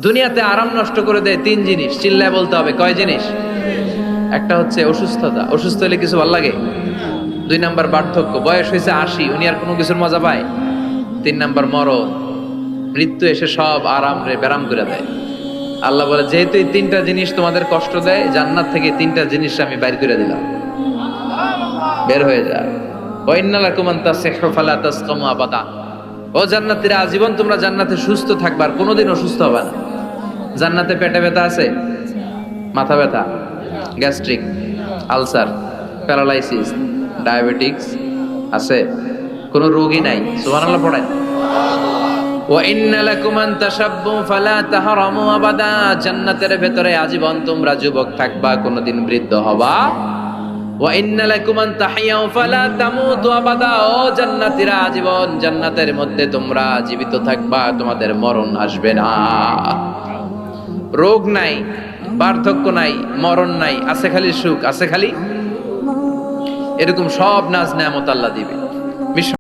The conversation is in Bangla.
দুনিয়াতে আরাম নষ্ট করে দেয় তিন জিনিস, চিল্লায় বলতে হবে কয় জিনিস? একটা হচ্ছে অসুস্থতা, অসুস্থ হলে কিছু ভালো লাগে। দুই নাম্বার বার্ধক্য, বয়স হয়েছে ৮০, উনি আর কোনো কিছুর মজা পায়। তিন নাম্বার মরণ, মৃত্যু এসে সব আরাম রে ব্যারাম করে দেয়। আল্লাহ বলে যেহেতু এই তিনটা জিনিস তোমাদের কষ্ট দেয়, জান্নাত থেকে তিনটা জিনিস আমি বাইর করে দিলাম, বের হয়ে যায়। ও জান্নাতীরা, আজীবন তোমরা জান্নাতে সুস্থ থাকবে, আর কোনোদিন অসুস্থ হবে না। জান্নাতে পেটে ব্যথা আছে, মাথা ব্যথা, গ্যাস্ট্রিক, আলসার, প্যারালাইসিস, ডায়াবেটিক্স আছে? কোনো রোগই নাই। সুবহানাল্লাহ পড়েন। ওয়া ইন্না লাকুম আন তাশাব্বু ফালা তাহরামু আবাদা, জান্নাতের ভেতরে আজীবন তোমরা যুবক থাকবা, কোনোদিন বৃদ্ধ হবা। ওয়া ইন্না লাকুম আন তাহইয়াউ ফালা তামুতু আবাদা, ও জান্নাতীরা আজীবন জান্নাতের মধ্যে তোমরা জীবিত থাকবা, তোমাদের মরণ আসবে না। রোগ নাই, বার্ধক্য নাই, মরণ নাই, আছে খালি সুখ, আছে খালি এরকম সব নাজ নেয়ামত আল্লাহ দিবে।